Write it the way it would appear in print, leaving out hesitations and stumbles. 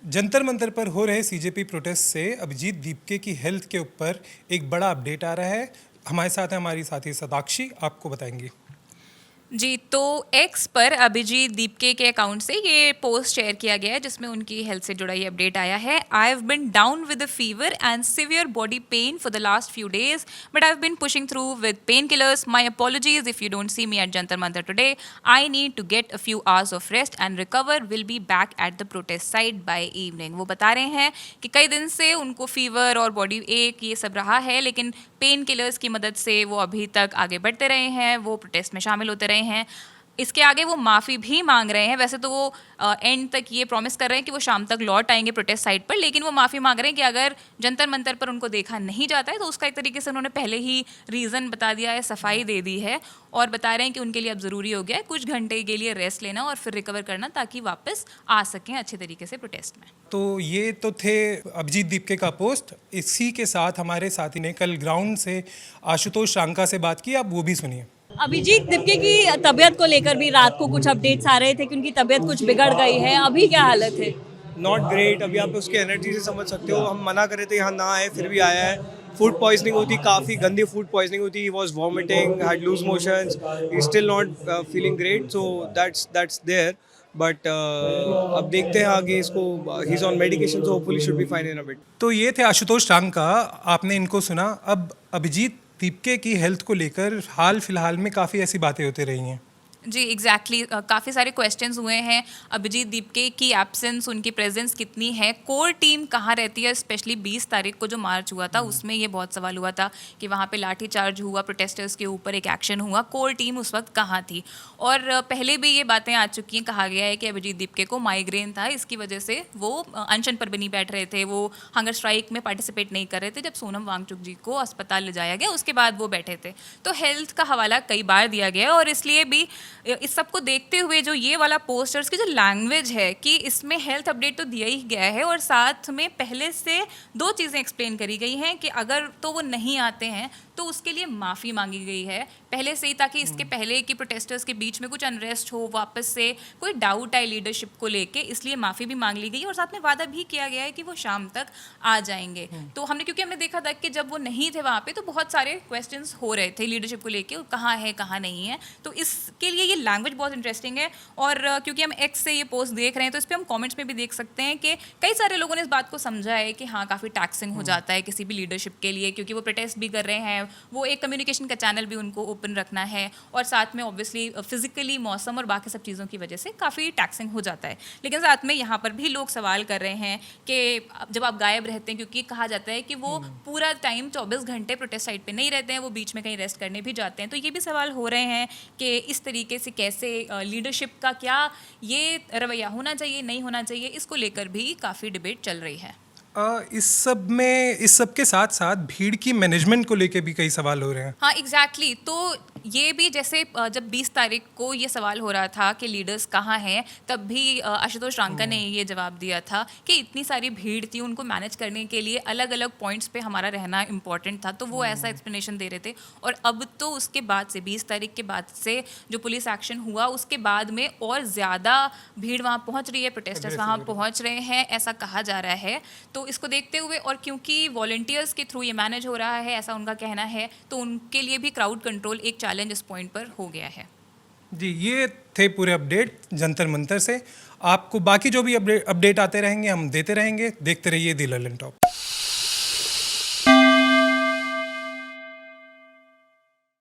जंतर मंतर पर हो रहे सीजेपी प्रोटेस्ट से अभिजीत दीपके की हेल्थ के ऊपर एक बड़ा अपडेट आ रहा है। हमारे साथ है हमारी साथी सदाक्षी, आपको बताएंगी। जी, तो एक्स पर अभिजीत दीपके के अकाउंट से ये पोस्ट शेयर किया गया है जिसमें उनकी हेल्थ से जुड़ा ये अपडेट आया है। I have been down with a fever and severe body pain for the last few days, but I have been pushing through with pain killers. My apologies if you don't see me at Jantar Mantar today. I need to get a few hours of rest and recover. Will be back at the protest site by evening. वो बता रहे हैं कि कई दिन से उनको fever और बॉडी एक ये सब रहा है, लेकिन पेन किलर्स की मदद से वो अभी तक आगे बढ़ते रहे हैं, वो प्रोटेस्ट में शामिल होते रहे हैं. इसके आगे वो माफ़ी भी मांग रहे हैं. वैसे तो वो एंड तक ये प्रॉमिस कर रहे हैं कि वो शाम तक लौट आएंगे प्रोटेस्ट साइट पर, लेकिन वो माफ़ी मांग रहे हैं कि अगर जंतर मंतर पर उनको देखा नहीं जाता है तो उसका एक तरीके से उन्होंने पहले ही रीज़न बता दिया है, सफाई दे दी है, और बता रहे हैं कि उनके लिए अब ज़रूरी हो गया है कुछ घंटे के लिए रेस्ट लेना और फिर रिकवर करना ताकि वापस आ सकें अच्छे तरीके से प्रोटेस्ट में. तो ये तो थे अभिजीत दीपके का पोस्ट। इसी के साथ हमारे साथी ने कल ग्राउंड से आशुतोष शांका से बात की, आप वो भी सुनिए। अभिजीत दीपके की तबीयत को लेकर भी रात को कुछ अपडेट्स आ रहे थे कि उनकी तबीयत कुछ बिगड़ गई है. अभी क्या हालत है? Not great. अभी आप उसकी एनर्जी से समझ सकते हो. हम मना कर रहे थे यहाँ ना आए, फिर भी आया है. फूड पॉइजनिंग होती, काफ़ी गंदी फूड पॉइजनिंग होती. He was vomiting, had loose motions, he still not feeling great. So that's there. But अब देखते हैं आगे इसको. He is on medication, so hopefully should be fine in a bit. तो ये थे आशुतोष शांका, आपने इनको सुना। अब अभिजीत दीपके की हेल्थ को लेकर हाल फिलहाल में काफ़ी ऐसी बातें होती रही हैं। जी एग्जैक्टली काफ़ी सारे क्वेश्चंस हुए हैं. अभिजीत दीपके की एब्सेंस, उनकी प्रेजेंस कितनी है, कोर टीम कहाँ रहती है. स्पेशली 20 तारीख को जो मार्च हुआ था उसमें ये बहुत सवाल हुआ था कि वहाँ पे लाठीचार्ज हुआ, प्रोटेस्टर्स के ऊपर एक एक्शन हुआ, कोर टीम उस वक्त कहाँ थी. और पहले भी ये बातें आ चुकी हैं. कहा गया है कि अभिजीत दीपके को माइग्रेन था, इसकी वजह से वो अनशन पर भी नहीं बैठ रहे थे, वो हंगर स्ट्राइक में पार्टिसिपेट नहीं कर रहे थे. जब सोनम वांगचुक जी को अस्पताल ले जाया गया उसके बाद वो बैठे थे. तो हेल्थ का हवाला कई बार दिया गया और इसलिए भी इस सब को देखते हुए जो ये वाला पोस्टर्स की जो लैंग्वेज है कि इसमें हेल्थ अपडेट तो दिया ही गया है और साथ में पहले से दो चीज़ें एक्सप्लेन करी गई हैं कि अगर तो वो नहीं आते हैं तो उसके लिए माफ़ी मांगी गई है पहले से ही, ताकि इसके पहले कि प्रोटेस्टर्स के बीच में कुछ अनरेस्ट हो, वापस से कोई डाउट आए लीडरशिप को लेके, इसलिए माफ़ी भी मांग ली गई और साथ में वादा भी किया गया है कि वो शाम तक आ जाएंगे. तो क्योंकि हमने देखा था कि जब वो नहीं थे वहाँ पे तो बहुत सारे क्वेश्चंस हो रहे थे लीडरशिप को लेके, कहाँ है कहाँ नहीं है. तो इसके लिए ये लैंग्वेज बहुत इंटरेस्टिंग है. और क्योंकि हम एक्स से ये पोस्ट देख रहे हैं तो इस पर हम कॉमेंट्स में भी देख सकते हैं कि कई सारे लोगों ने इस बात को समझा है कि हाँ काफ़ी टैक्सिंग हो जाता है किसी भी लीडरशिप के लिए, क्योंकि वो प्रोटेस्ट भी कर रहे हैं, वो एक कम्युनिकेशन का चैनल भी उनको ओपन रखना है और साथ में ऑब्वियसली फिजिकली मौसम और बाकी सब चीज़ों की वजह से काफ़ी टैक्सिंग हो जाता है. लेकिन साथ में यहाँ पर भी लोग सवाल कर रहे हैं कि जब आप गायब रहते हैं, क्योंकि कहा जाता है कि वो पूरा टाइम 24 घंटे प्रोटेस्ट साइट पे नहीं रहते हैं, वो बीच में कहीं रेस्ट करने भी जाते हैं. तो ये भी सवाल हो रहे हैं कि इस तरीके से कैसे लीडरशिप का क्या ये रवैया होना चाहिए, नहीं होना चाहिए, इसको लेकर भी काफ़ी डिबेट चल रही है. इस सब के साथ साथ भीड़ की मैनेजमेंट को लेके भी कई सवाल हो रहे हैं। हाँ एग्जैक्टली. तो ये भी जैसे जब 20 तारीख को ये सवाल हो रहा था कि लीडर्स कहाँ हैं, तब भी आशुतोष शांका ने ये जवाब दिया था कि इतनी सारी भीड़ थी, उनको मैनेज करने के लिए अलग अलग पॉइंट्स पे हमारा रहना इंपॉर्टेंट था, तो वो ऐसा एक्सप्लेनेशन दे रहे थे. और अब तो उसके बाद से 20 तारीख के बाद से जो पुलिस एक्शन हुआ उसके बाद में और ज़्यादा भीड़ वहाँ पहुँच रही है, प्रोटेस्टर्स वहाँ पहुँच रहे हैं ऐसा कहा जा रहा है. तो इसको देखते हुए और क्योंकि वॉलंटियर्स के थ्रू ये मैनेज हो रहा है ऐसा उनका कहना है, तो उनके लिए भी क्राउड कंट्रोल एक चैलेंज इस पॉइंट पर हो गया है. जी, ये थे पूरे अपडेट जंतर मंतर से। आपको बाकी जो भी अपडेट आते रहेंगे हम देते रहेंगे। देखते रहिए दी ललन टॉप।